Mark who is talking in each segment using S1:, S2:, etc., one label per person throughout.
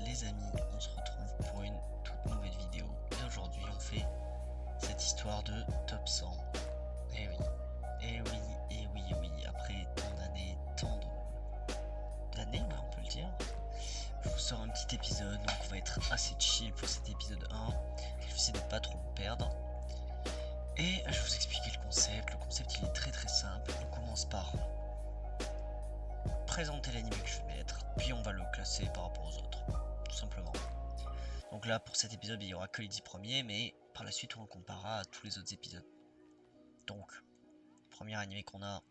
S1: les amis, on se retrouve pour une toute nouvelle vidéo. Et aujourd'hui on fait cette histoire de top 100. Et oui, et oui, et oui, et oui, après tant d'années, d'années, ouais, on peut le dire, je vous sors un petit épisode, donc on va être assez chill pour cet épisode 1. Je vais essayer de pas trop me perdre. Et je vais vous expliquer le concept. Le concept il est très simple. On commence par présenter l'anime que je vais mettre, puis on va le classer par rapport aux autres, tout simplement. Donc là pour cet épisode il n'y aura que les 10 premiers, mais par la suite on le comparera à tous les autres épisodes. Donc, le premier animé qu'on a,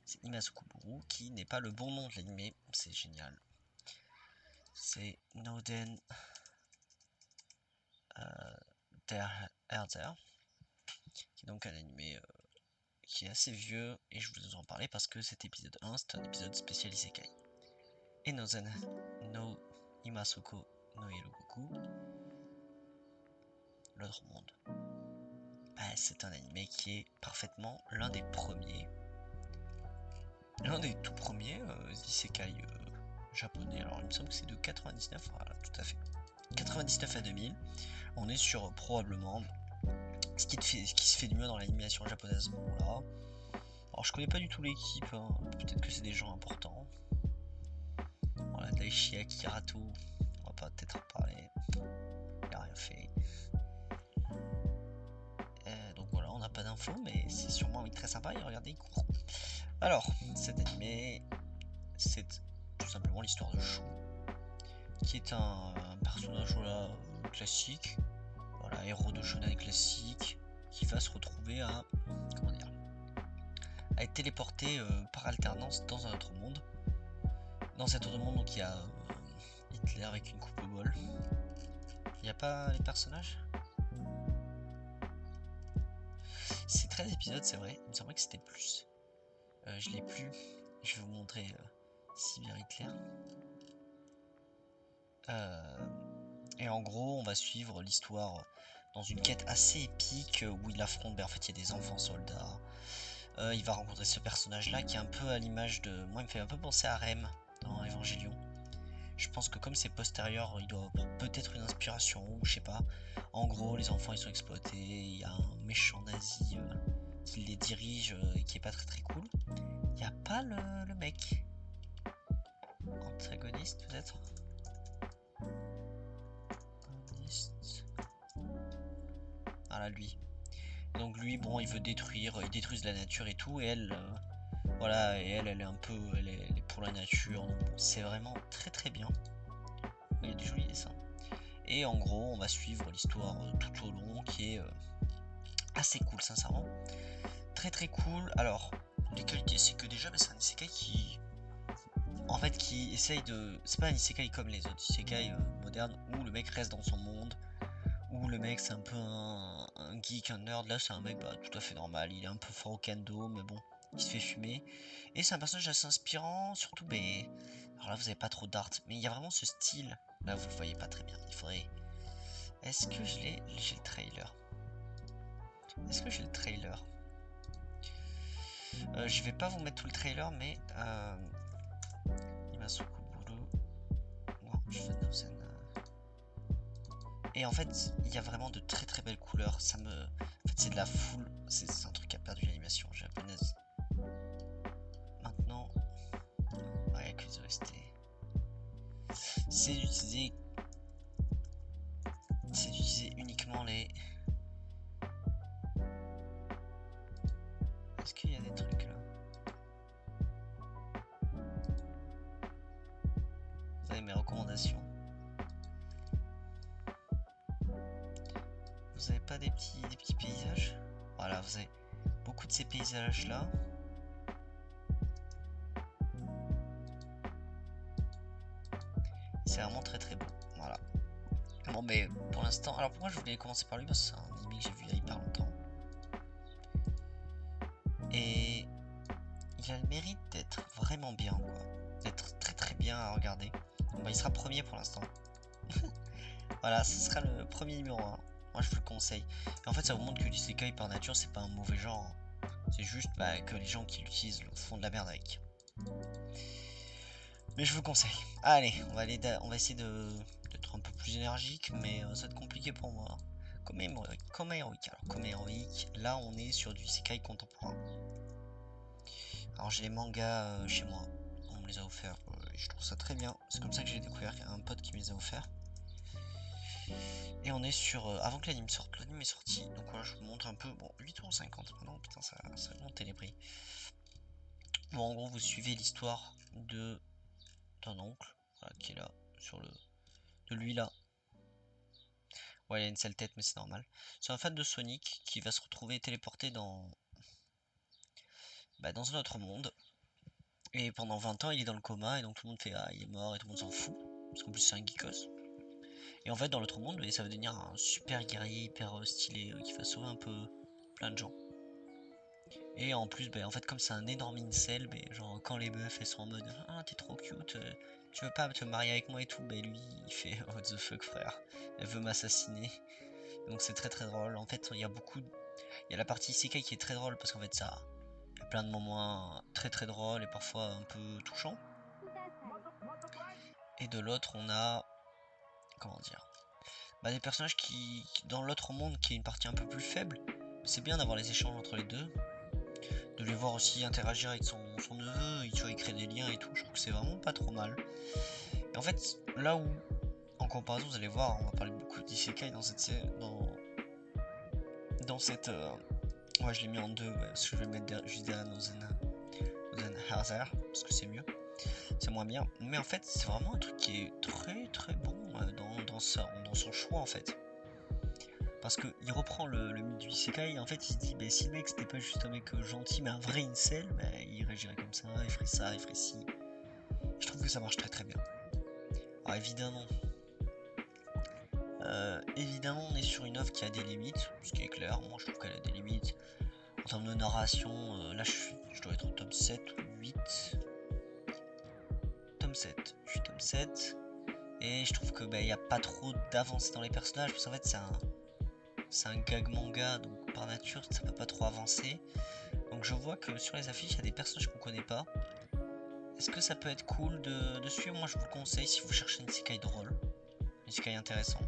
S1: c'est Imasukuburu, qui n'est pas le bon nom de l'animé, c'est génial. C'est Noden der Herzer, qui est donc un animé qui est assez vieux, et je vous en parlais parce que cet épisode 1, c'est un épisode spécial Isekai. Et Nozen no Imasuko no Hirogoku, l'autre monde. C'est un animé qui est parfaitement l'un des premiers, l'un des tout premiers isekai japonais. Alors il me semble que c'est de 99, voilà, tout à fait. 99 à 2000, on est sur probablement ce qui se fait de mieux dans l'animation japonaise à ce moment-là. Alors je connais pas du tout l'équipe, hein. Peut-être que c'est des gens importants. Voilà, Daichi Akiharato, on va pas peut-être en parler, il a rien fait. Donc voilà, on n'a pas d'infos, mais c'est sûrement un mec très sympa, et regardez, il court. Alors, cet animé, c'est tout simplement l'histoire de Shu, qui est un personnage voilà, classique, voilà, héros de shonen classique, qui va se retrouver à, comment dire, à être téléporté par alternance dans un autre monde. Dans cet autre monde, donc il y a Hitler avec une coupe au bol. Il n'y a pas les personnages. C'est 13 épisodes, c'est vrai. Il me semblait que c'était plus. Je l'ai plus. Je vais vous montrer Cyber Hitler. Et en gros, on va suivre l'histoire dans une quête assez épique où il affronte, en fait, il y a des enfants soldats. Il va rencontrer ce personnage-là qui est un peu à l'image de... Moi, il me fait un peu penser à Rem dans Evangelion. Je pense que comme c'est postérieur, il doit avoir peut-être une inspiration, ou je sais pas. En gros, les enfants, ils sont exploités. Il y a un méchant nazi qui les dirige et qui est pas très cool. Il n'y a pas le mec. Antagoniste, peut-être. Voilà, lui. Donc lui, bon, il veut détruire, il détruise la nature et tout, et elle, voilà, et elle est un peu, elle est pour la nature, donc bon, c'est vraiment très bien. Il y a des jolis dessins. Et en gros, on va suivre l'histoire tout au long, qui est assez cool, sincèrement. Très cool. Alors, les qualités, c'est que déjà, c'est un isekai qui, en fait, qui essaye de, c'est pas un isekai comme les autres isekai modernes où le mec reste dans son monde. Où le mec c'est un peu un geek, un nerd. Là c'est un mec tout à fait normal, il est un peu fort au kendo mais bon, il se fait fumer. Et c'est un personnage assez inspirant, surtout alors là vous avez pas trop d'art, mais il y a vraiment ce style. Là vous le voyez pas très bien, il faudrait... Est-ce que j'ai le trailer? Est-ce que j'ai le trailer? Je vais pas vous mettre tout le trailer mais... Imasukuburu... Non, je fais Et en fait, il y a vraiment de très belles couleurs. Ça me... En fait, c'est de la foule. C'est un truc qui a perdu l'animation japonaise. Maintenant... Ouais, il n'y a que les OST. C'est d'utiliser... C'est d'utiliser uniquement les... Est-ce qu'il y a des trucs là? Vous avez mes recommandations. Vous avez pas des petits paysages? Voilà, vous avez beaucoup de ces paysages là. C'est vraiment très beau. Voilà. Bon, mais pour l'instant... Alors pourquoi je voulais commencer par lui? Parce que c'est un anime que j'ai vu il y a hyper longtemps. Et... il a le mérite d'être vraiment bien, quoi. D'être très bien à regarder. Bon, il sera premier pour l'instant. Voilà, ce sera le premier numéro 1. Moi, je vous le conseille. Et en fait, ça vous montre que l'isekai par nature, c'est pas un mauvais genre. C'est juste que les gens qui l'utilisent font de la merde avec. Mais je vous conseille. Allez, on va essayer d'être un peu plus énergique, mais ça va être compliqué pour moi. Comme héroïque. Alors, comme héroïque, là on est sur du Isekai contemporain. Alors j'ai les mangas chez moi. On me les a offerts. Et je trouve ça très bien. C'est comme ça que j'ai découvert. Il y a un pote qui me les a offerts. Et on est sur. Avant que l'anime sorte. L'anime est sorti. Donc voilà, je vous montre un peu. Bon, 8,50 €. Non, putain, ça a monté les prix. Bon, en gros, vous suivez l'histoire d'un oncle. Voilà, qui est là. De lui là. Ouais, il a une sale tête, mais c'est normal. C'est un fan de Sonic qui va se retrouver téléporté dans un autre monde. Et pendant 20 ans, il est dans le coma, et donc tout le monde fait ah, il est mort, et tout le monde s'en fout. Parce qu'en plus, c'est un geekos. Et en fait, dans l'autre monde, ça va devenir un super guerrier hyper stylé qui va sauver un peu plein de gens. Et en plus, en fait, comme c'est un énorme incel, genre quand les meufs elles sont en mode ah, t'es trop cute, tu veux pas te marier avec moi et tout, lui il fait what the fuck, frère, elle veut m'assassiner. Donc c'est très très drôle. En fait, il y a la partie isekai qui est très drôle parce qu'en fait, il y a plein de moments très très drôles et parfois un peu touchants. Et de l'autre, on a, comment dire, des personnages dans l'autre monde, qui est une partie un peu plus faible. C'est bien d'avoir les échanges entre les deux, de les voir aussi interagir avec son neveu, et tu vois, il crée des liens et tout. Je trouve que c'est vraiment pas trop mal. Et en fait, là où, en comparaison, vous allez voir, on va parler beaucoup d'isekai dans cette série, dans cette, ouais, je l'ai mis en deux, parce que je vais mettre juste derrière Hazer, parce que c'est mieux, c'est moins bien. Mais en fait, c'est vraiment un truc qui est très très bon dans son choix en fait. Parce qu'il reprend le mythe du Isekai, et en fait il se dit, si le mec c'était pas juste un mec gentil mais un vrai incel, il réagirait comme ça, il ferait ci. Je trouve que ça marche très très bien. Alors évidemment on est sur une œuvre qui a des limites, ce qui est clair, moi je trouve qu'elle a des limites. En termes de narration, là je dois être au tome 7 ou 8. Tome 7, je suis tome 7. Et je trouve que il n'y a pas trop d'avancée dans les personnages, parce qu'en fait c'est un gag manga, donc par nature ça peut pas trop avancer. Donc je vois que sur les affiches il y a des personnages qu'on connaît pas. Est-ce que ça peut être cool de suivre? Moi je vous le conseille si vous cherchez une isekai drôle, une isekai intéressant.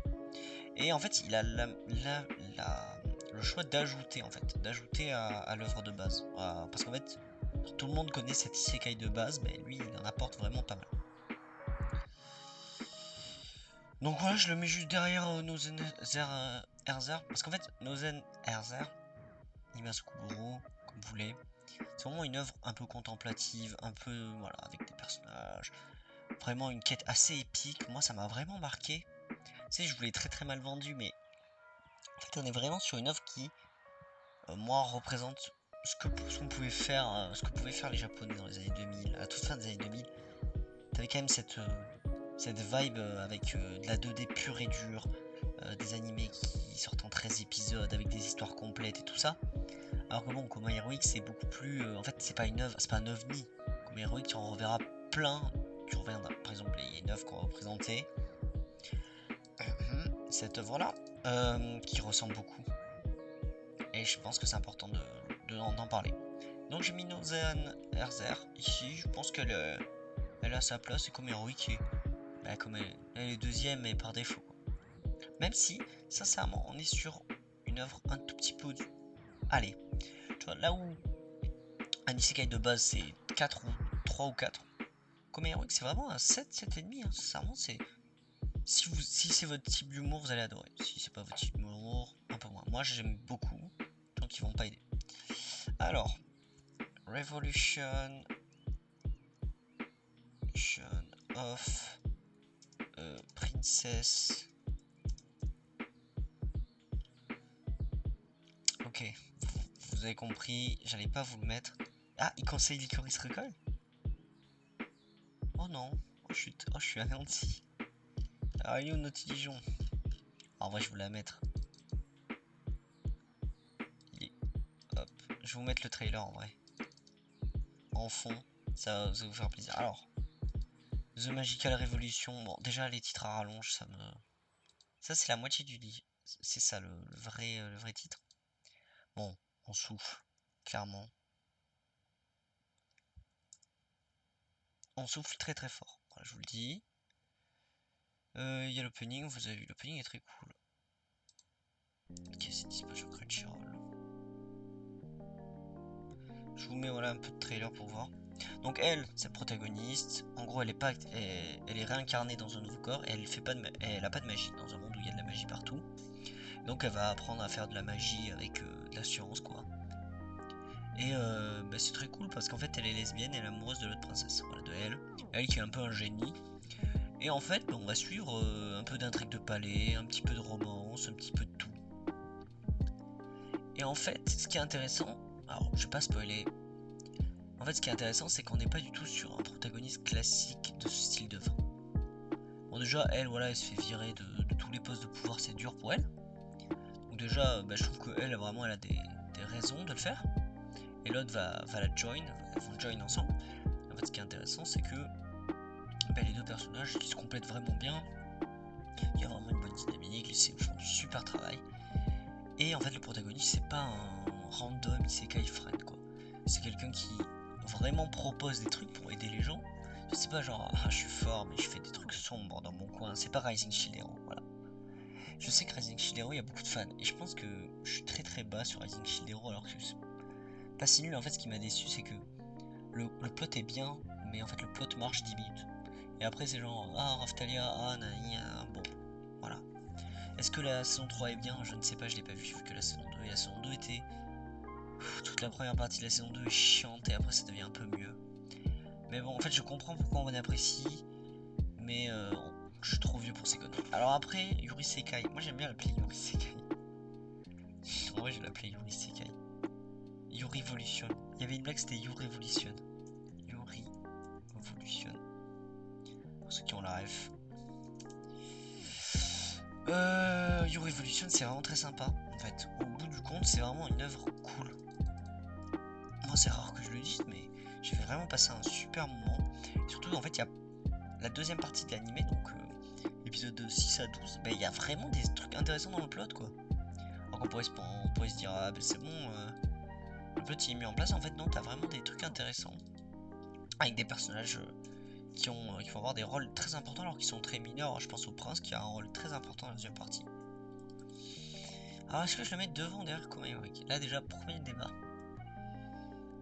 S1: Et en fait il a le choix d'ajouter à l'œuvre de base. Parce qu'en fait tout le monde connaît cette isekai de base, mais lui il en apporte vraiment pas mal. Donc voilà, je le mets juste derrière Nozen Erzer, parce qu'en fait Nozen Erzer, Imasukuro, comme vous voulez, c'est vraiment une œuvre un peu contemplative, un peu, voilà, avec des personnages, vraiment une quête assez épique. Moi ça m'a vraiment marqué. Tu sais, je vous l'ai très très mal vendu, mais en fait on est vraiment sur une œuvre qui, moi, représente ce qu'on pouvait faire, ce que pouvaient faire les Japonais dans les années 2000, à la toute fin des années 2000. T'avais quand même cette vibe avec de la 2D pure et dure, des animés qui sortent en 13 épisodes avec des histoires complètes et tout ça. Alors que bon, Coma Heroic c'est beaucoup plus. En fait, c'est pas une œuvre, c'est pas un ovni. Coma Heroic, tu en reverras plein. Tu reviendras, par exemple, il y a une œuvre qu'on va représenter. Cette œuvre-là, qui ressemble beaucoup. Et je pense que c'est important d'en parler. Donc j'ai mis Nozen Erzer ici. Je pense elle a sa place. Et Coma Heroic comme elle est deuxième et par défaut. Même si, sincèrement, on est sur une œuvre un tout petit peu au-dessus. Allez, tu vois, là où un isekai de base c'est 4 ou 3 ou 4, comme Heroic c'est vraiment un 7, 7,5. Sincèrement, si c'est votre type d'humour, vous allez adorer. Si c'est pas votre type d'humour, un peu moins. Moi j'aime beaucoup, donc ils vont pas aider. Alors, Revolution of Princess. Ok, vous avez compris, j'allais pas vous le mettre. Ah, il conseille Licorice Recall? Oh non, oh, je suis anéanti. Alors, il est où notre Dijon? En vrai, je vais vous la mettre. Hop, je vais vous mettre le trailer en vrai. En fond, ça va vous faire plaisir. Alors, The Magical Revolution. Bon, déjà, les titres à rallonge, ça, c'est la moitié du livre. C'est ça le vrai titre. Bon, on souffle, clairement. On souffle très très fort. Voilà, je vous le dis. Il y a l'opening, vous avez vu, l'opening est très cool. Ok, c'est dispo sur Crunchyroll. Je vous mets voilà un peu de trailer pour voir. Donc elle, c'est protagoniste. En gros, elle est réincarnée dans un nouveau corps et elle a pas de magie dans un monde où il y a de la magie partout. Donc elle va apprendre à faire de la magie avec de la science quoi. Et bah, c'est très cool parce qu'en fait elle est lesbienne et elle est amoureuse de l'autre princesse. Voilà, de elle. Elle qui est un peu un génie. Et en fait, bah, on va suivre un peu d'intrigue de palais, un petit peu de romance, un petit peu de tout. Et en fait, ce qui est intéressant, alors je vais pas spoiler. En fait, ce qui est intéressant, c'est qu'on n'est pas du tout sur un protagoniste classique de ce style de fin. Bon, déjà, elle, voilà, elle se fait virer de tous les postes de pouvoir, c'est dur pour elle. Donc déjà, bah, je trouve qu'elle, vraiment, elle a des raisons de le faire. Et l'autre va la join, elles vont join ensemble. En fait, ce qui est intéressant, c'est que bah, les deux personnages qui se complètent vraiment bien. Il y a vraiment une bonne dynamique, ils font du super travail. Et en fait, le protagoniste, c'est pas un random isekai friend, quoi. C'est quelqu'un qui vraiment propose des trucs pour aider les gens. C'est pas genre, ah, je suis fort, mais je fais des trucs sombres dans mon coin. C'est pas Rising Shield Hero, voilà. Je sais que Rising Shield Hero, il y a beaucoup de fans. Et je pense que je suis très très bas sur Rising Shield Hero, alors que c'est pas si nul. En fait, ce qui m'a déçu, c'est que le plot est bien, mais en fait, le plot marche 10 minutes. Et après, c'est genre, ah, Raftalia, ah, nani, bon, voilà. Est-ce que la saison 3 est bien? Je ne sais pas, je l'ai pas vu que la saison 2. Et la saison 2 était... toute la première partie de la saison 2 est chiante et après ça devient un peu mieux. Mais bon, en fait, je comprends pourquoi on apprécie, mais je suis trop vieux pour ces conneries. Alors après, Yuri Sekai. Moi j'aime bien l'appeler Yuri Sekai. En vrai, je l'appelais Yuri Sekai. Yuri Evolution. Il y avait une blague, c'était Yuri Evolution. Yuri Evolution. Pour ceux qui ont la ref. Yuri Evolution, c'est vraiment très sympa. En fait, au bout du compte, c'est vraiment une œuvre cool. Moi, c'est rare que je le dise, mais j'ai vraiment passé un super moment. Et surtout, en fait, il y a la deuxième partie de l'animé, donc épisode de 6 à 12. Bah, il y a vraiment des trucs intéressants dans le plot, quoi. Alors qu'on pourrait se dire, ah, bah, c'est bon, le plot il est mis en place. En fait, non, t'as vraiment des trucs intéressants. Avec des personnages qui vont avoir des rôles très importants alors qu'ils sont très mineurs. Je pense au prince qui a un rôle très important dans la deuxième partie. Alors, est-ce que je le mets devant derrière Koma Heroic? Là, déjà, premier débat.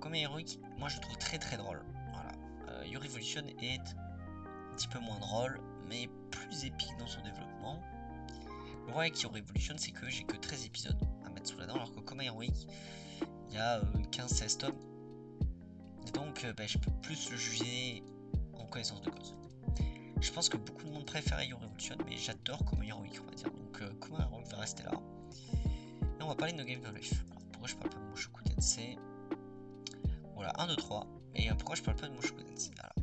S1: Koma Heroic, moi je le trouve très très drôle. Voilà. Yuri Evolution est un petit peu moins drôle, mais plus épique dans son développement. Le problème avec Yuri Evolution, c'est que j'ai que 13 épisodes à mettre sous la dent, alors que Koma Heroic, il y a 15-16 tomes. Et donc, bah, je peux plus le juger en connaissance de cause. Je pense que beaucoup de monde préfère Yuri Evolution, mais j'adore Koma Heroic, on va dire. Donc, Koma Heroic va rester là. Et on va parler de No Game No Life. Alors, pourquoi je parle pas de Mushoku Tensei? Voilà, 1, 2, 3. Et pourquoi je parle pas de Mushoku Tensei? Alors,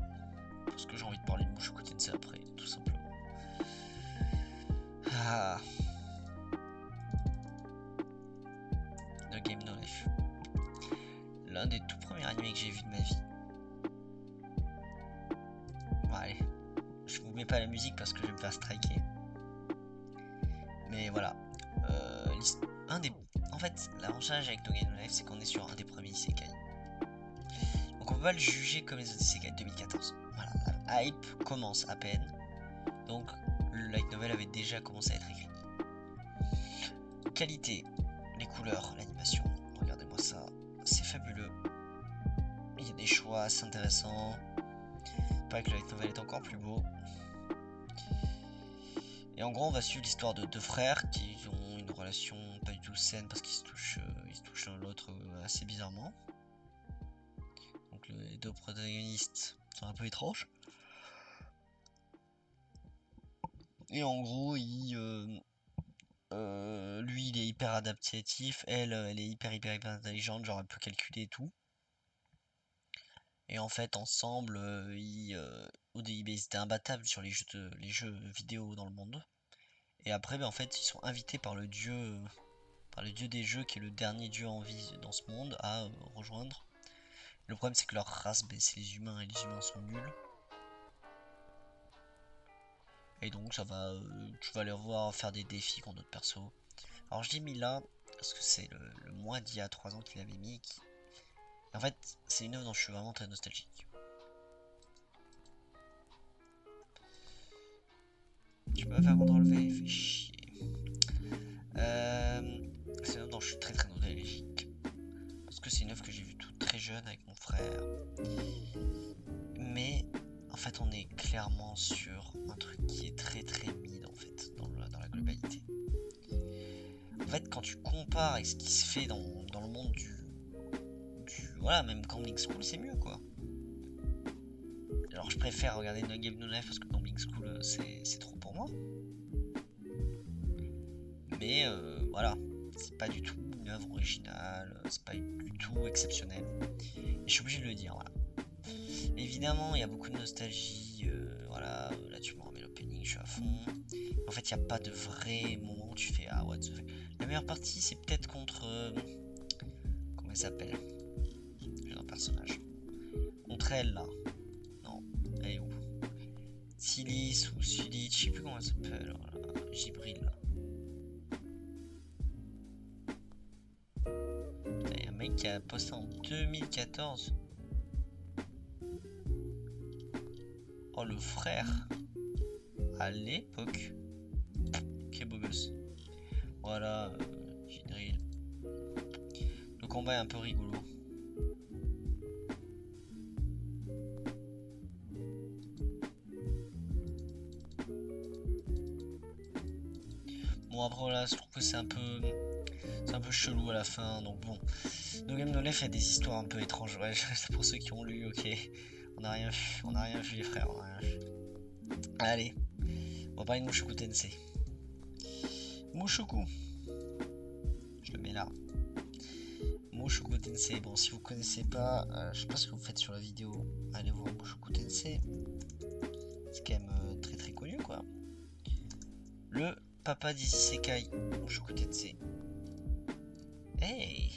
S1: parce que j'ai envie de parler de Mushoku Tensei après, tout simplement. Ah. No Game No Life. L'un des tout premiers animés que j'ai vu de ma vie. Bon, allez, je vous mets pas la musique parce que je vais me faire striker. Mais voilà. En fait, l'avantage avec No Game No Life, c'est qu'on est sur un des premiers isekai. Donc on peut pas le juger comme les autres isekai de 2014. Voilà, la hype commence à peine. Donc le light novel avait déjà commencé à être écrit. Qualité, les couleurs, l'animation. Regardez-moi ça, c'est fabuleux. Il y a des choix assez intéressants. Il paraît que le light novel est encore plus beau. Et en gros, on va suivre l'histoire de deux frères qui ont une relation pas du tout saine parce qu'ils se touchent l'un l'autre assez bizarrement. Donc les deux protagonistes sont un peu étranges. Et en gros, lui, il est hyper adaptatif, elle est hyper intelligente, genre elle peut calculer et tout. Et en fait, ensemble, au début, ils étaient imbattables sur les jeux vidéo dans le monde. Et après, en fait, ils sont invités par le dieu des jeux, qui est le dernier dieu en vie dans ce monde, à rejoindre. Le problème, c'est que leur race, c'est les humains, et les humains sont nuls. Et donc, tu vas les revoir faire des défis contre d'autres persos. Alors, je l'ai mis là, parce que c'est le mois d'il y a 3 ans qu'il avait mis. En fait, c'est une œuvre dont je suis vraiment très nostalgique. je peux pas faire CTRL V, fait chier. C'est une œuvre dont je suis très nostalgique. Parce que c'est une œuvre que j'ai vue toute très jeune avec mon frère. Mais en fait on est clairement sur un truc qui est très mid en fait dans la globalité. En fait quand tu compares avec ce qui se fait dans le monde du voilà, même Gambling School c'est mieux quoi. Alors je préfère regarder No Game No Life parce que Gambling School c'est trop pour moi. Mais voilà, c'est pas du tout une œuvre originale, c'est pas du tout exceptionnel. Et je suis obligé de le dire, voilà. Évidemment, il y a beaucoup de nostalgie, voilà, là tu me remets l'opening, je suis à fond. En fait, il n'y a pas de vrai moment où tu fais ah what the fuck. La meilleure partie, c'est peut-être contre comment elle s'appelle? J'ai un personnage. Contre elle là. Non, elle est où? Silis ou Sulit, je sais plus comment elle s'appelle. Voilà. Gibril là. Il y a un mec qui a posté en 2014. Oh le frère. À l'époque. Quel beau gosse. Voilà, Gibril. Le combat est un peu rigolo. Bon après voilà, je trouve que c'est un peu chelou à la fin, donc bon. No Game No Life a des histoires un peu étranges, ouais, c'est pour ceux qui ont lu, ok. On a rien vu les frères, on a rien vu. Allez, on va parler de Mushoku Tensei. Mushoku, je le mets là. Mushoku Tensei, bon si vous connaissez pas, je sais pas ce que vous faites sur la vidéo, allez voir Mushoku Tensei. C'est quand même très connu quoi. Le papa d'Isekai, Mushoku Tensei. Hey!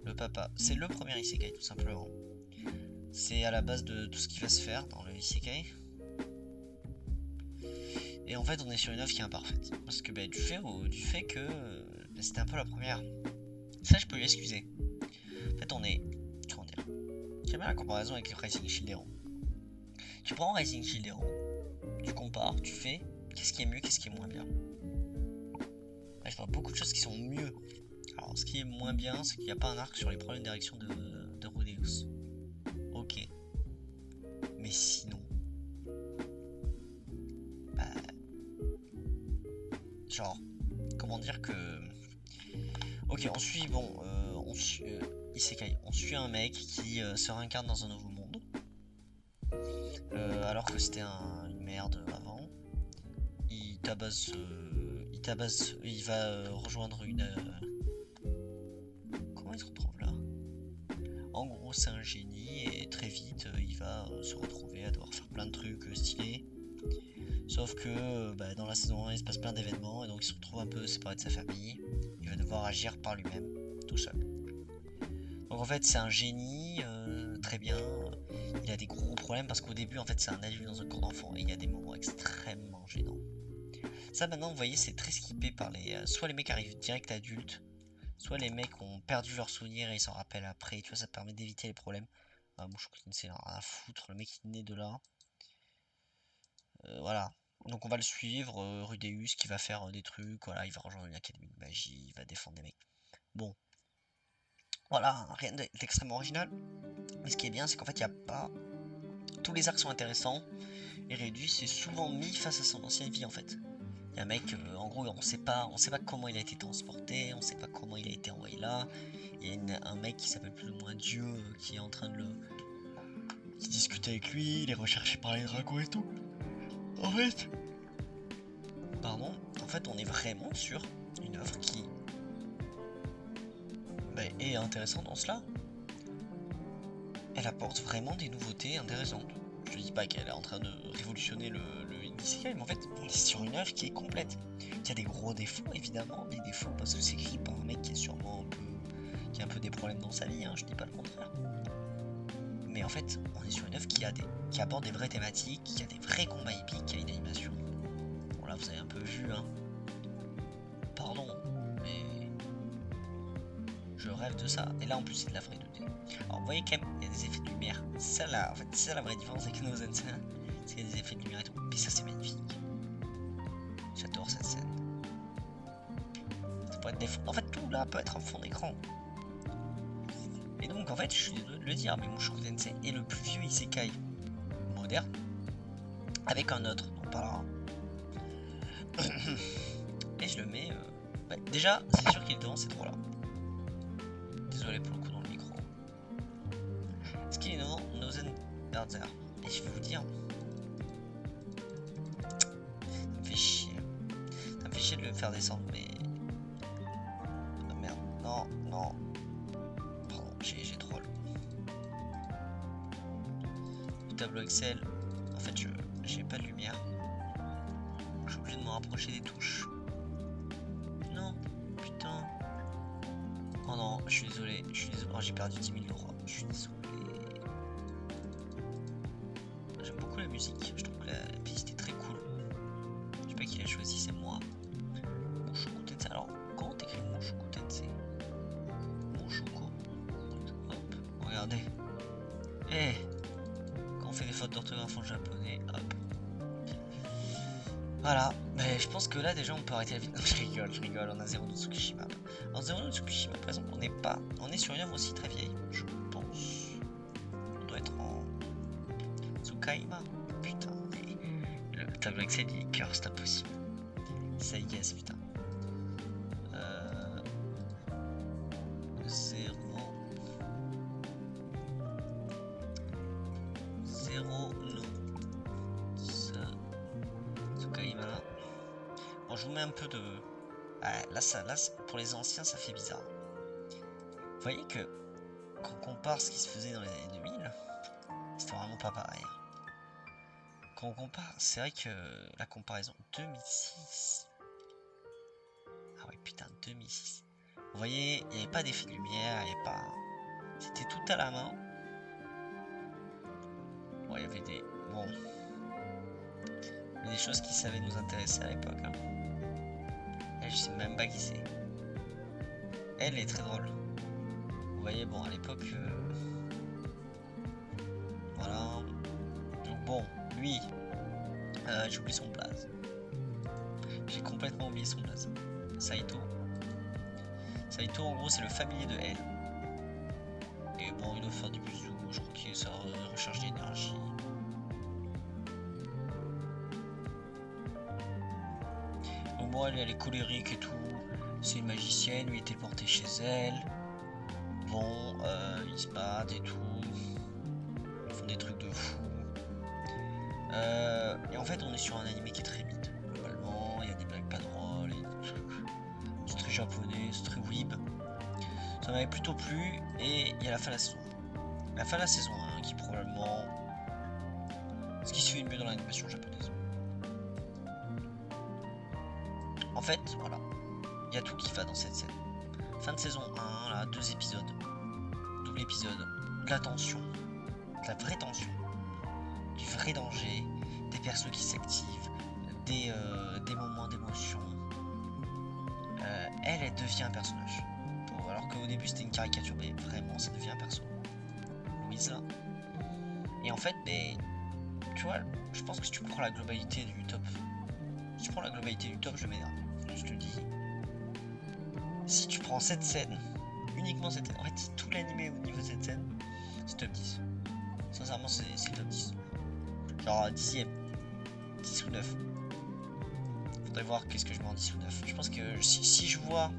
S1: Le papa, c'est le premier Isekai tout simplement. C'est à la base de tout ce qui va se faire dans le Isekai. Et en fait on est sur une œuvre qui est imparfaite. Parce que du fait que c'était un peu la première. Ça je peux lui excuser. En fait on est... Comment dire? J'aime bien la comparaison avec Rising Shield Hero. Tu prends Rising Shield Hero, tu compares, tu fais qu'est-ce qui est mieux, qu'est-ce qui est moins bien. Là je vois beaucoup de choses qui sont mieux. Alors ce qui est moins bien c'est qu'il n'y a pas un arc sur les problèmes d'érection de Rudeus. Ok. Mais sinon... genre... Comment dire que... Ok, on suit, bon... Isekai. On suit un mec qui se réincarne dans un nouveau monde. Alors que c'était une merde avant. Il tabasse... il va rejoindre une... Comment il se retrouve là? En gros, c'est un génie et très vite, il va se retrouver à devoir faire plein de trucs stylés. Sauf que dans la saison 1, il se passe plein d'événements et donc il se retrouve un peu séparé de sa famille. Il va devoir agir par lui-même, tout seul. Donc en fait, c'est un génie, très bien. Il a des gros problèmes parce qu'au début, en fait, c'est un adulte dans un corps d'enfant et il y a des moments extrêmement gênants. Ça, maintenant, vous voyez, c'est très skippé par les... soit les mecs arrivent direct adultes, soit les mecs ont perdu leurs souvenirs et ils s'en rappellent après. Tu vois, ça permet d'éviter les problèmes. Mushoku Tensei, rien à foutre, le mec il est né de là. Voilà. Donc on va le suivre, Rudeus qui va faire des trucs, voilà, il va rejoindre une académie de magie, il va défendre des mecs. Bon. Voilà, rien d'extrêmement original. Mais ce qui est bien, c'est qu'en fait, il n'y a pas... Tous les arcs sont intéressants. Et Rudeus est souvent mis face à son ancienne vie, en fait. Il y a un mec, en gros, on sait pas comment il a été transporté, on sait pas comment il a été envoyé là. Il y a un mec qui s'appelle plus ou moins Dieu, qui est en train de qui discute avec lui, il est recherché par les dragons et tout. En fait... Pardon, en fait, on est vraiment sur une œuvre qui est intéressante dans cela. Elle apporte vraiment des nouveautés intéressantes. Je dis pas qu'elle est en train de révolutionner le Isekai, mais en fait, on est sur une œuvre qui est complète. Il y a des gros défauts, évidemment, des défauts parce que c'est écrit par un mec qui est sûrement qui a un peu des problèmes dans sa vie, hein, je dis pas le contraire. Mais en fait, on est sur une œuvre qui aborde des vraies thématiques, qui a des vrais combats épiques, qui a une animation. Bon là, vous avez un peu vu, hein. Pardon, mais je rêve de ça. Et là, en plus, c'est de la vraie 2D. Alors, vous voyez quand même, il y a des effets de lumière. C'est ça, en fait, c'est ça la vraie différence avec Nozen. C'est des effets de lumière et tout. Mais ça, c'est magnifique. J'adore cette scène. Ça pourrait être des fonds. En fait, tout là peut être un fond d'écran. Et donc, en fait, je suis désolé de le dire, mais Mushoku Tensei est le plus vieux isekai moderne. Avec un autre, on parlera. Et je le mets. Déjà, c'est sûr qu'il est devant ces trois-là. Désolé pour le coup dans le micro. Ce qui est devant Nozen Berzer. Et je vais vous dire. Ça me fait chier. Ça me fait chier de le faire descendre, mais. Ah merde. Non, non. Pardon, j'ai troll. Le tableau Excel. En fait, j'ai pas de lumière. Je suis obligé de me rapprocher des touches. Non, putain. Oh non, je suis désolé. Oh, j'ai perdu 10 000 euros. Je suis désolé. J'aime beaucoup la musique. Je trouve que la piste est très cool. Je sais pas qui l'a choisi, c'est moi. Mushoku Tensei. Alors, comment t'écris Mushoku Tensei? Mushoku. Hop, regardez. Eh, quand on fait des fautes d'orthographe en japonais, hop. Voilà, mais je pense que là déjà on peut arrêter la vidéo. Je rigole, on a Zero no Tsukishima. Alors Zero no Tsukishima par exemple, on est sur une œuvre aussi très vieille, je pense. On doit être en Tsukaima. Putain, le tableau Excel il est cœur, c'est impossible. Ça y est, putain. 0 no Tsukaima. Bon, je vous mets un peu de. Ah, là, pour les anciens, ça fait bizarre. Vous voyez que quand on compare ce qui se faisait dans les années 2000, c'était vraiment pas pareil. Quand on compare, c'est vrai que la comparaison 2006. Ah ouais, putain, 2006. Vous voyez, il n'y avait pas d'effet de lumière, il n'y avait pas. C'était tout à la main. Bon, il y avait des. Bon. Il y a des choses qui savaient nous intéresser à l'époque. Hein. Elle, je sais même pas qui c'est. Elle est très drôle. Vous voyez, bon, à l'époque. Voilà. Donc, bon, lui. J'ai oublié son blaze. J'ai complètement oublié son blaze. Saito. Saito, en gros, c'est le familier de elle. Et bon, il doit faire du bisou. Je crois que ça recharge d'énergie. Donc, bon, elle est colérique et tout. C'est une magicienne. Lui, il est téléporté chez elle. Bon, ils se battent et tout. Ils font des trucs de fou. Et en fait, on est sur un animé qui est très vite. Globalement, il y a des blagues pas drôles. C'est très japonais, c'est très weeb. Ça m'avait plutôt plu. Et il y a la fin de la saison. La fin de la saison 1 qui est probablement ce qui se fait le mieux dans l'animation japonaise. En fait, voilà. Il y a tout qui va dans cette scène. Fin de saison 1, là, 2 épisodes. Double épisode. De la tension. De la vraie tension. Du vrai danger. Des persos qui s'activent. Des moments d'émotion. Elle devient un personnage. Bon, alors qu'au début c'était une caricature, mais vraiment ça devient un perso. Louise là. Et en fait, mais, tu vois, je pense que si tu prends la globalité du top, si tu prends la globalité du top, je mets je te dis, si tu prends cette scène, uniquement cette scène, en fait, tout l'animé au niveau de cette scène, c'est top 10. Sincèrement, c'est top 10. Genre 10ème, 10 ou 9. Faudrait voir qu'est-ce que je mets en 10 ou 9. Je pense que si je vois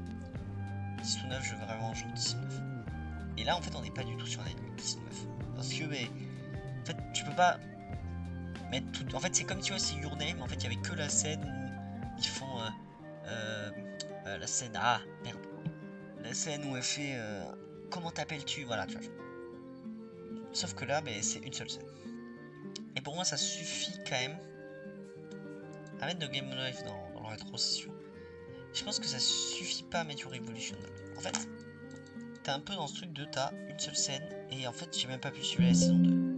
S1: 10 ou 9, je vais vraiment genre 10 ou 9. Et là, en fait, on n'est pas du tout sur un anime 10 ou 9. Parce que, mais, en fait, tu peux pas mettre tout. En fait, c'est comme tu vois, c'est Your Name. En fait, il y avait que la scène où ils font. La scène. Ah, merde. La scène où elle fait. Comment t'appelles-tu? Voilà, tu vois. Sauf que là, mais c'est une seule scène. Et pour moi, ça suffit quand même à mettre de Game Life dans la rétrocession. Je pense que ça suffit pas à mettre Your Revolution. En fait, t'es un peu dans ce truc de t'as une seule scène et en fait, j'ai même pas pu suivre la saison 2.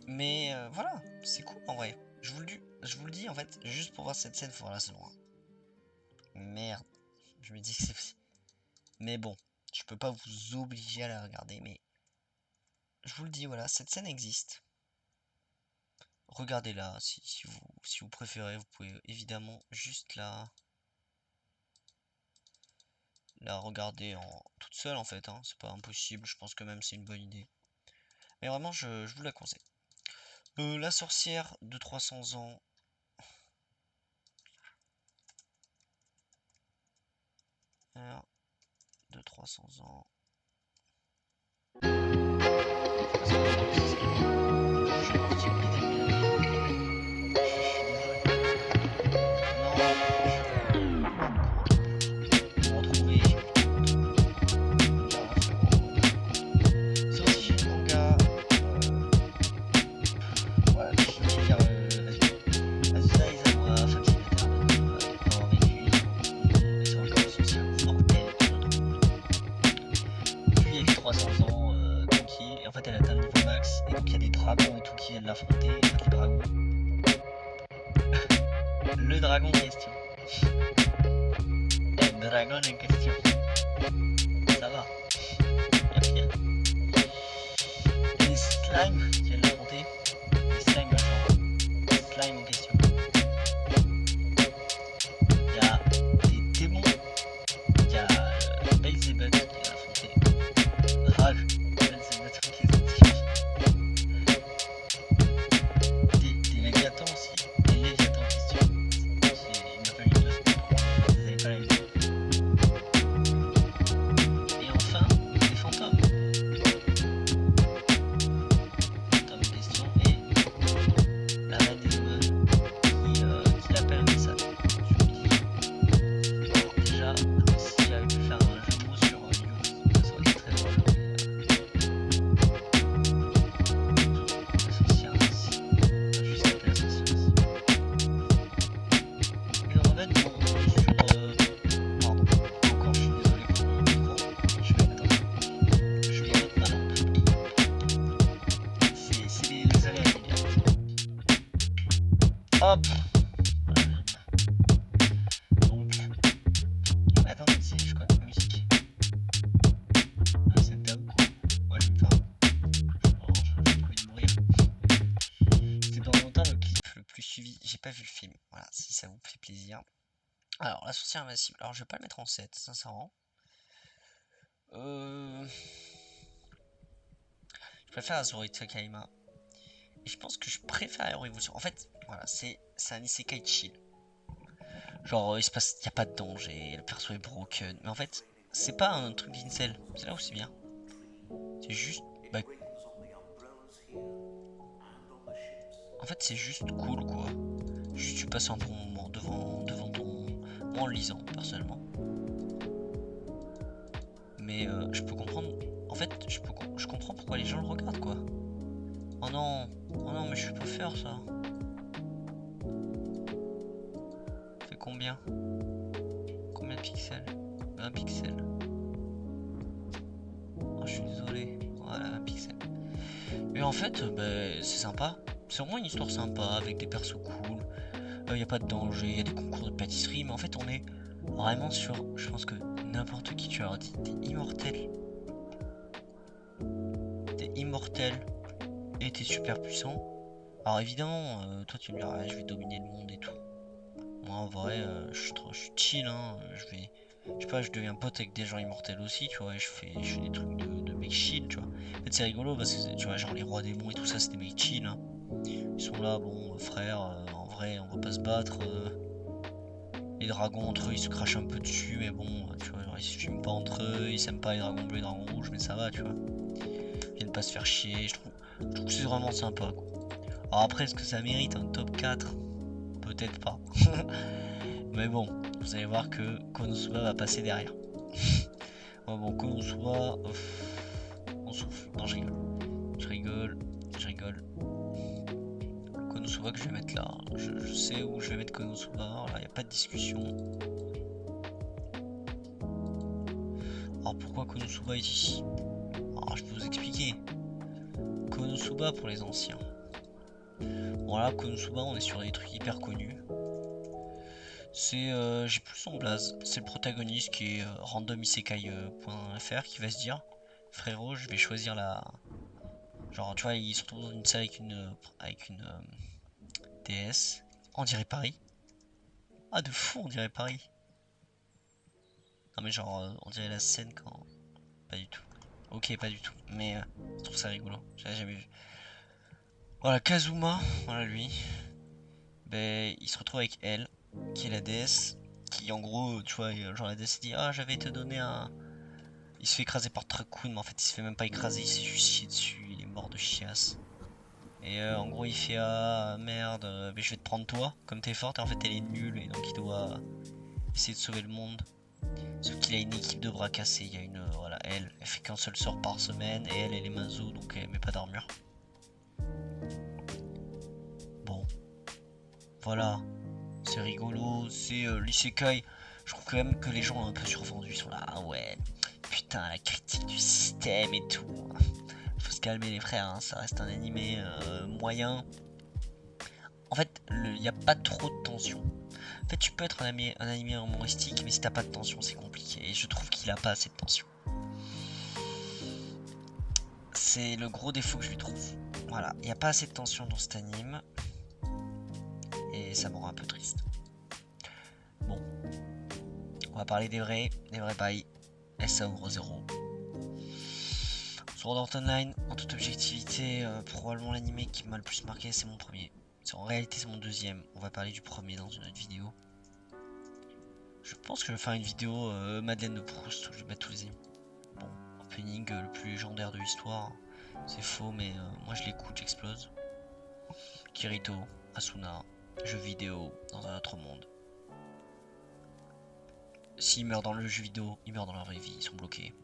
S1: Mais voilà, c'est cool en vrai. Je vous le dis en fait, juste pour voir cette scène, faut voir la saison 1. Merde, je me dis que c'est. Mais bon, je peux pas vous obliger à la regarder, mais je vous le dis, voilà, cette scène existe. Regardez-la, si vous préférez, vous pouvez évidemment juste la regarder toute seule en fait, hein. C'est pas impossible, je pense que même c'est une bonne idée. Mais vraiment, je vous la conseille. La sorcière de 300 ans. De 300 ans. Le dragon en question. Le dragon en question. Ça va. Y'a pire. Les slimes, tu viens de l'affronter. Les slimes, genre. Les slimes en question. Y'a des démons. Y'a Belzébuth qui vient d'affronter. Ah, Belzébuth qui est des Léviathans aussi. Des Léviathans en question. Hop. Donc, attendez, je connais la musique. Ah, c'est dingue quoi. Ouais, je vais me faire. J'ai envie de mourir. C'était pendant longtemps le clip le plus suivi. J'ai pas vu le film. Voilà, si ça vous fait plaisir. Alors, la sorcière invincible. Alors, je vais pas le mettre en 7, sincèrement. Je préfère Azuri Takaima. Et je pense que je préfère Hero Evolution. En fait, voilà, c'est un isekai chill. Genre, il se passe, y a pas de danger, le perso est broken. Mais en fait, c'est pas un truc d'incel. C'est là où c'est bien. C'est juste. Bah, en fait, c'est juste cool quoi. Juste, tu passes un bon moment devant ton. Moi, en le lisant, personnellement. Mais je peux comprendre. En fait, je comprends pourquoi les gens le regardent quoi. Oh non, mais je peux faire ça. Fait combien? Combien de pixels? 20 pixels. Oh, je suis désolé. Voilà, 20 pixels. Mais en fait, c'est sympa. C'est vraiment une histoire sympa avec des persos cool. Y a pas de danger, y a des concours de pâtisserie. Mais en fait, on est vraiment sur. Je pense que n'importe qui tu leur dit, t'es immortel. T'es immortel. Et t'es super puissant. Alors évidemment, toi tu me diras, je vais dominer le monde et tout. Moi en vrai, je suis chill, hein. Je sais pas, je deviens pote avec des gens immortels aussi, tu vois. Et je fais des trucs de mecs chill, tu vois. En fait, c'est rigolo parce que tu vois, genre les rois démons et tout ça, c'est des mecs chill, hein. Ils sont là, bon, frère, en vrai, on va pas se battre. Les dragons entre eux, ils se crachent un peu dessus, mais bon, tu vois, genre, ils se fument pas entre eux, ils s'aiment pas les dragons bleus et les dragons rouges, mais ça va, tu vois. Ils viennent pas se faire chier, je trouve que c'est vraiment sympa, quoi. Alors après, est-ce que ça mérite un top 4? Peut-être pas. Mais bon, vous allez voir que Konosuba va passer derrière. Ouais, bon, Konosuba, on souffle. Non, je rigole. Je rigole. Konosuba que je vais mettre là. Je sais où je vais mettre Konosuba. Là, il n'y a pas de discussion. Alors pourquoi Konosuba est ici? Alors je peux vous expliquer. Konosuba pour les anciens. Bon là, Konosuba, on est sur des trucs hyper connus. C'est, j'ai plus son blaze. C'est le protagoniste qui est randomisekai.fr qui va se dire, frérot, je vais choisir la. Genre, tu vois, il se retrouve dans une salle avec une DS. On dirait Paris. Ah, de fou, on dirait Paris. Non, mais genre, on dirait la scène quand. Pas du tout. Ok, pas du tout. Mais je trouve ça rigolo. J'avais jamais vu. Voilà, Kazuma, voilà lui. Ben, il se retrouve avec elle, qui est la déesse. Qui en gros, tu vois, genre la déesse dit, ah, j'avais te donné un. Il se fait écraser par Truckun, mais en fait, il se fait même pas écraser, il s'est juste chié dessus, il est mort de chiasse. Et en gros, il fait, ah merde, mais je vais te prendre toi, comme t'es forte, et en fait, elle est nulle, et donc il doit essayer de sauver le monde. Sauf qu'il a une équipe de bras cassés, il y a une, voilà, elle fait qu'un seul sort par semaine, et elle est Mazo, donc elle met pas d'armure. Bon, voilà, c'est rigolo, c'est l'isekai. Je trouve quand même que les gens ont un peu survendu, ils sont là, ah ouais, putain, la critique du système et tout. Faut se calmer les frères, hein, ça reste un animé moyen. En fait, il n'y a pas trop de tension. En fait, tu peux être un animé humoristique, mais si t'as pas de tension, c'est compliqué. Et je trouve qu'il a pas assez de tension. C'est le gros défaut que je lui trouve. Voilà, il n'y a pas assez de tension dans cet anime. Et ça me rend un peu triste. Bon. On va parler des vrais bails. SA ouvre 0. Sword Art Online, en toute objectivité, probablement l'animé qui m'a le plus marqué, c'est mon premier. En réalité, c'est mon deuxième. On va parler du premier dans une autre vidéo. Je pense que je vais faire une vidéo Madeleine de Proust où je vais mettre tous les animés. Bon, opening le plus légendaire de l'histoire. C'est faux, mais moi je l'écoute, j'explose. Kirito, Asuna, jeu vidéo dans un autre monde. S'ils meurent dans le jeu vidéo, ils meurent dans la vraie vie, ils sont bloqués.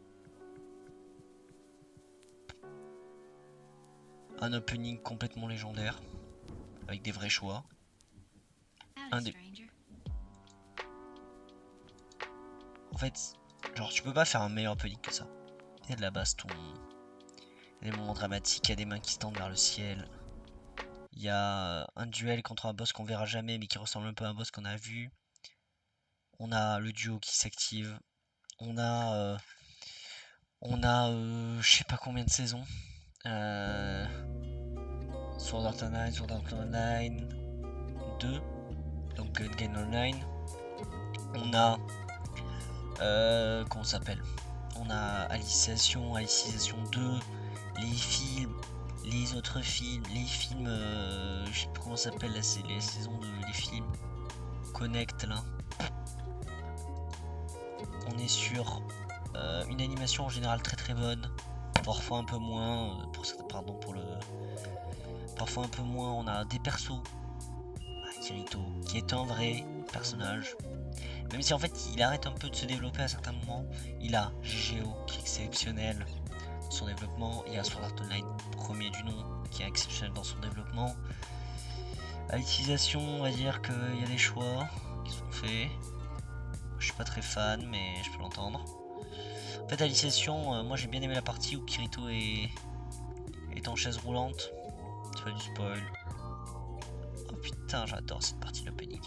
S1: Un opening complètement légendaire, avec des vrais choix. En fait, genre tu peux pas faire un meilleur opening que ça. Il y a de la baston, il y a des moments dramatiques, il y a des mains qui se tendent vers le ciel. Il y a un duel contre un boss qu'on verra jamais mais qui ressemble un peu à un boss qu'on a vu. On a le duo qui s'active. On a je sais pas combien de saisons. Sword Art Online 2, donc Gun Game Online. On a comment ça s'appelle? On a Alicization 2, les films, les autres films, les films, je sais plus comment ça s'appelle là, c'est les saisons de les films. Connect là. On est sur une animation en général très très bonne, parfois un peu moins, parfois un peu moins. On a des persos, Kirito, qui est un vrai personnage, même si en fait il arrête un peu de se développer à certains moments. Il a GGO qui est exceptionnel dans son développement, il y a Sword Art Online premier du nom qui est exceptionnel dans son développement. À l'utilisation, on va dire qu'il y a des choix qui sont faits. Je suis pas très fan, mais je peux l'entendre. En fait, à l'initiation, moi j'ai bien aimé la partie où Kirito est en chaise roulante. C'est pas du spoil. Oh putain, j'adore cette partie de l'opening.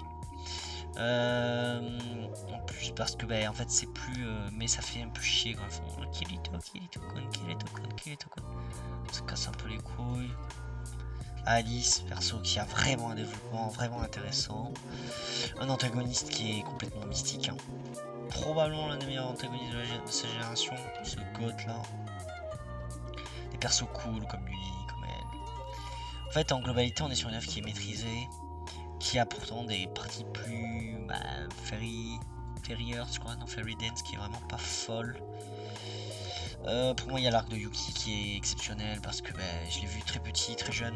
S1: En plus, parce que bah, en fait, c'est plus. Mais ça fait un peu chier quand ils font Kirito-kun. Ça casse un peu les couilles. Alice, perso qui a vraiment un développement vraiment intéressant. Un antagoniste qui est complètement mystique. Hein. Probablement l'un des meilleurs antagonistes de sa génération, ce goth là. Des persos cool comme lui, comme elle. En fait, en globalité, on est sur une œuvre qui est maîtrisée, qui a pourtant des parties plus. Fairy Earth, je crois, non, Fairy Dance qui est vraiment pas folle. Pour moi, il y a l'arc de Yuki qui est exceptionnel parce que je l'ai vu très petit, très jeune.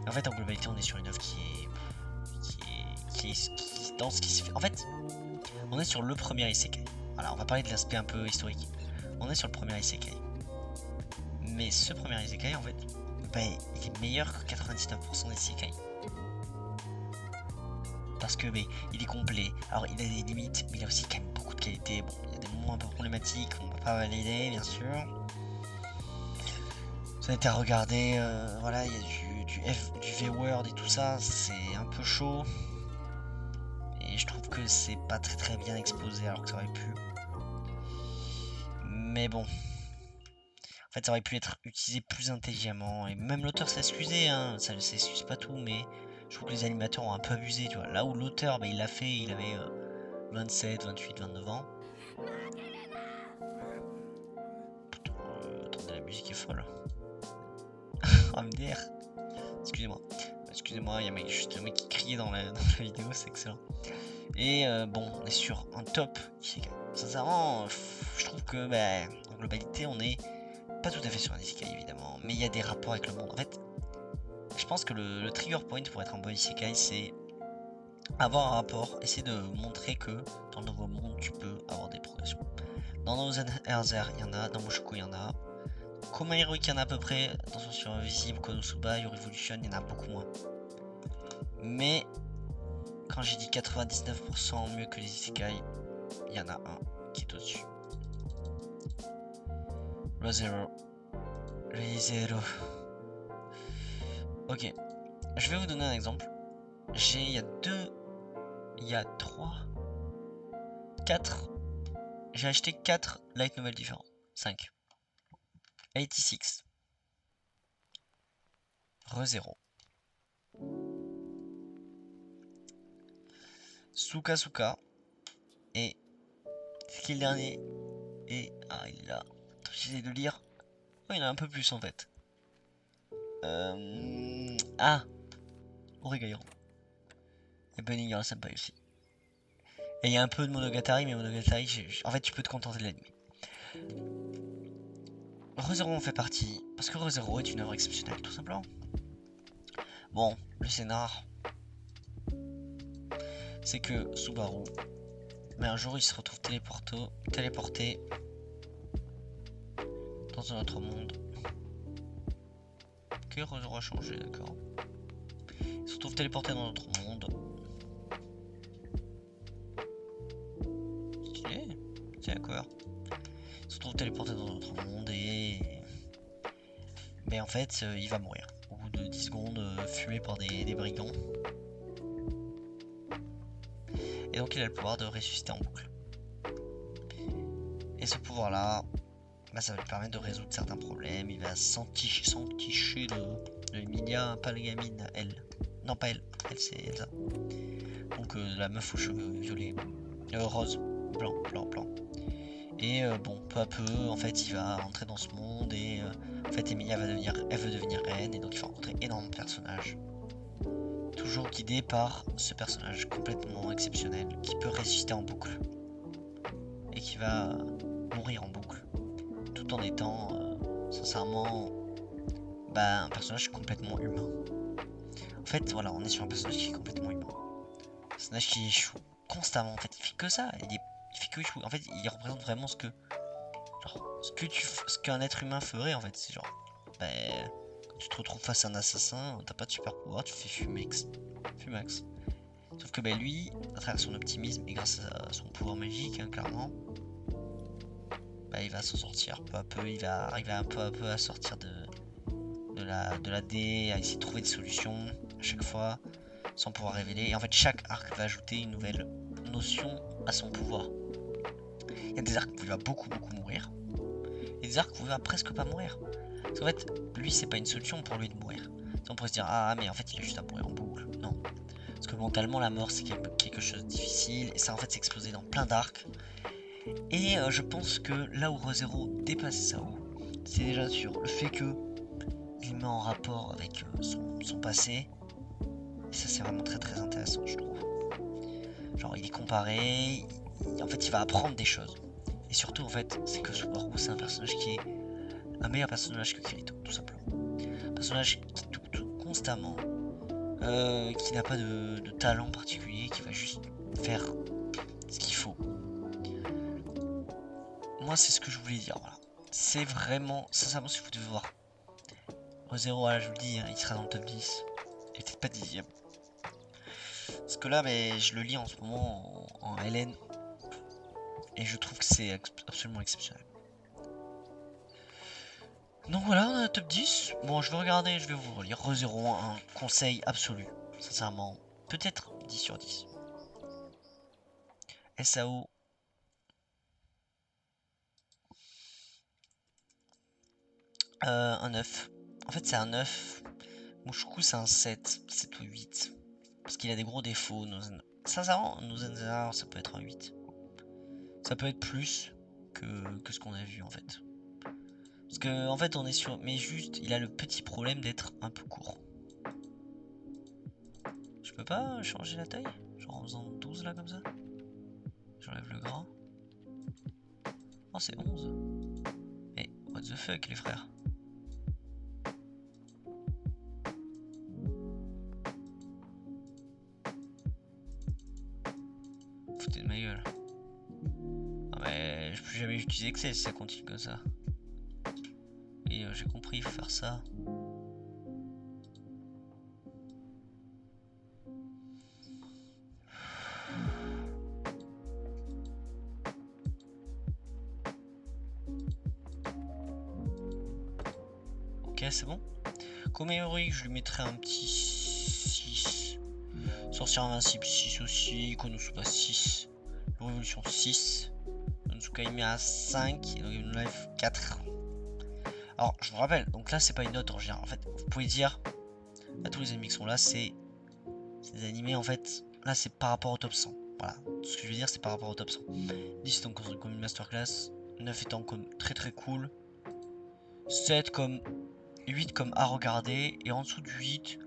S1: Et en fait, en globalité, on est sur une œuvre dans ce qui se fait. En fait, on est sur le premier isekai. Voilà, on va parler de l'aspect un peu historique. On est sur le premier isekai. Mais ce premier isekai, en fait, il est meilleur que 99% des isekai. Parce que il est complet. Alors, il a des limites, mais il a aussi quand même beaucoup de qualité. Bon, il y a des moments un peu problématiques, on va pas valider, bien sûr. Ça a été à regarder, voilà, il y a du V-Word et tout ça, c'est un peu chaud. Et et je trouve que c'est pas très bien exposé alors que ça aurait pu. Mais bon. En fait, ça aurait pu être utilisé plus intelligemment. Et même l'auteur s'est excusé, hein. Ça ne s'excuse pas tout, mais je trouve que les animateurs ont un peu abusé, tu vois. Là où l'auteur, bah, il l'a fait, il avait 27, 28, 29 ans. Attendez, la musique est folle. Oh, MDR. Excusez-moi. Excusez-moi, il y a juste un mec qui criait dans la vidéo, c'est excellent. Et bon, on est sur un top isekai. Sincèrement, je trouve que, bah, en globalité, on est pas tout à fait sur un isekai, évidemment. Mais il y a des rapports avec le monde. En fait, je pense que le trigger point pour être un bon isekai, c'est avoir un rapport, essayer de montrer que dans le nouveau monde, tu peux avoir des progressions. Dans Thousand Earth, il y en a. Dans Mushoku, il y en a. Koma Heroic, il y en a à peu près. Dans son sur Invisible, Konosuba, Your Evolution, il y en a beaucoup moins. Mais quand j'ai dit 99% mieux que les isekai, il y en a un qui est au-dessus. Re:Zero. Ok, je vais vous donner un exemple. Il y a 2, il y a 3, 4. J'ai acheté 4 light novels différents. 5. 86. Re:Zero. Suka Suka. Et ce qui est le dernier. Et. Ah, il est là. J'essaie de lire. Oh, il y en a un peu plus en fait. Ah, Oregairo. Et Bunny Girl Senpai aussi. Et il y a un peu de Monogatari, mais Monogatari, en fait, tu peux te contenter de l'anime. Re:Zero en fait partie, parce que Re:Zero est une œuvre exceptionnelle, tout simplement. Bon, le scénar, c'est que Subaru, mais un jour il se retrouve téléporté dans un autre monde. Ok, Re:Zero a changé, d'accord. Il se retrouve téléporté dans un autre monde. Stylé, c'est quoi. Il se retrouve téléporté dans un autre monde et... Mais en fait, il va mourir. Au bout de 10 secondes, fumé par des brigands. Et donc il a le pouvoir de ressusciter en boucle. Et ce pouvoir là, bah, ça va lui permettre de résoudre certains problèmes. Il va s'enticher de Emilia, pas la gamine, elle. Non pas elle, elle c'est Elsa. Donc la meuf aux cheveux violets. Rose, blanc. Et bon, peu à peu, en fait, il va rentrer dans ce monde et en fait, Emilia elle veut devenir reine et donc il va rencontrer énormément de personnages. Toujours guidé par ce personnage complètement exceptionnel qui peut ressusciter en boucle et qui va mourir en boucle tout en étant sincèrement un personnage complètement humain. En fait, voilà, on est sur un personnage qui est complètement humain. Un personnage qui échoue constamment, en fait, il fait que ça, il fait que échouer. En fait, il représente vraiment ce qu'un être humain ferait, en fait. C'est genre, quand tu te retrouves face à un assassin, t'as pas de super pouvoir, tu fais fumax. Sauf que lui, à travers son optimisme et grâce à son pouvoir magique, hein, clairement, il va s'en sortir peu à peu, il va arriver un peu à peu à sortir de la D, à essayer de trouver des solutions à chaque fois, sans pouvoir révéler. Et en fait, chaque arc va ajouter une nouvelle notion à son pouvoir. Il y a des arcs où il va beaucoup mourir, et des arcs où il va presque pas mourir. Parce qu'en fait, lui, c'est pas une solution pour lui de mourir. On pourrait se dire, ah, mais en fait, il a juste à mourir en boucle. Non. Parce que mentalement, la mort, c'est quelque chose de difficile, et ça, en fait, c'est explosé dans plein d'arcs. Et je pense que là où Re:Zero dépasse ça, c'est déjà sur le fait que il met en rapport avec son passé. Et ça, c'est vraiment très intéressant, je trouve. Genre, il est comparé, en fait, il va apprendre des choses. Et surtout, en fait, c'est que Subaru, c'est un personnage qui est un meilleur personnage que Kirito, tout simplement. Un personnage qui doute constamment, qui n'a pas de talent particulier, qui va juste faire ce qu'il faut. Moi, c'est ce que je voulais dire, voilà. C'est vraiment, sincèrement, si vous devez voir Re:Zero, voilà, je vous le dis, hein, il sera dans le top 10. Et peut-être pas 10ème. Parce que là, je le lis en ce moment en LN. Et je trouve que c'est absolument exceptionnel. Donc voilà, on a un top 10. Bon, je vais regarder, je vais vous relire. Re:Zero, un conseil absolu. Sincèrement, peut-être 10 sur 10. SAO. Un 9. En fait, c'est un 9. Mushoku, c'est un 7. 7 ou 8. Parce qu'il a des gros défauts. Sincèrement, Nozenzar, ça peut être un 8. Ça peut être plus que ce qu'on a vu en fait. Parce que en fait on est sur. Mais juste, il a le petit problème d'être un peu court. Je peux pas changer la taille? Genre en faisant 12 là comme ça? J'enlève le gras. Oh c'est 11. Mais what the fuck les frères? Foutez de ma gueule. Ah mais je peux plus jamais utiliser Excel si ça continue comme ça. Et j'ai compris, il faut faire ça. Ok, c'est bon. Comme héroïque, je lui mettrai un petit 6. Sorcière invincible 6 aussi. Konosuba 6. Révolution 6. Onzukaime à 5. Et donc une life 4. Alors, je vous rappelle, donc là, c'est pas une note en général. En fait, vous pouvez dire à tous les ennemis qui sont là, c'est des animés en fait. Là, c'est par rapport au top 100. Voilà. Ce que je veux dire, c'est par rapport au top 100. 10 étant comme une masterclass. 9 étant comme très très cool. 7 comme 8 comme à regarder. Et en dessous du 8,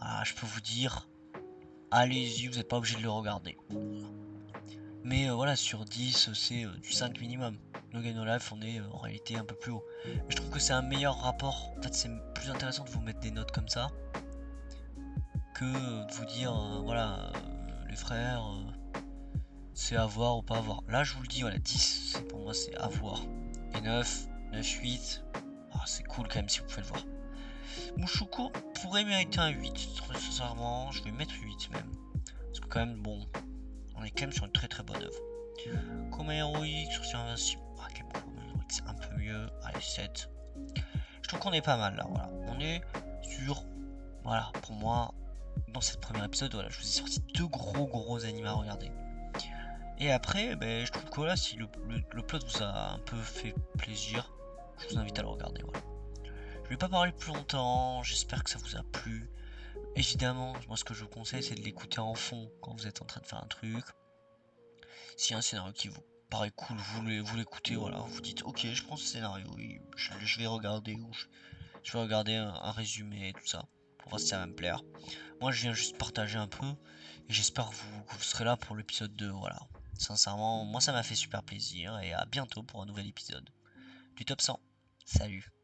S1: ah, je peux vous dire, allez-y, vous n'êtes pas obligé de le regarder. Mais voilà, sur 10, c'est du 5 minimum. No Game No Life, on est en réalité un peu plus haut. Mais je trouve que c'est un meilleur rapport. En fait, c'est plus intéressant de vous mettre des notes comme ça que de vous dire, voilà, les frères, c'est à voir ou pas à voir. Là, je vous le dis, voilà, 10, pour moi, c'est à voir. Et 9, 9, 8, ah, c'est cool quand même si vous pouvez le voir. Mushoku pourrait mériter un 8, très sincèrement, je vais mettre 8 même. Parce que quand même, bon, on est quand même sur une très très bonne œuvre. Comme héroïque, sur invincible, ah, quand même, comme héroïque, c'est un peu mieux. Allez, 7. Je trouve qu'on est pas mal là, voilà. On est sur, voilà, pour moi, dans cette première épisode, voilà, je vous ai sorti deux gros animés à regarder. Et après, ben, je trouve que voilà, si le plot vous a un peu fait plaisir, je vous invite à le regarder, voilà. Je vais pas parler plus longtemps, j'espère que ça vous a plu. Évidemment, moi ce que je vous conseille, c'est de l'écouter en fond quand vous êtes en train de faire un truc. Si un scénario qui vous paraît cool, vous l'écoutez, voilà, vous dites ok, je prends ce scénario, oui, je vais regarder ou je vais regarder un résumé et tout ça pour voir si ça va me plaire. Moi, je viens juste partager un peu et j'espère que vous serez là pour l'épisode 2, voilà. Sincèrement, moi ça m'a fait super plaisir et à bientôt pour un nouvel épisode du Top 100. Salut!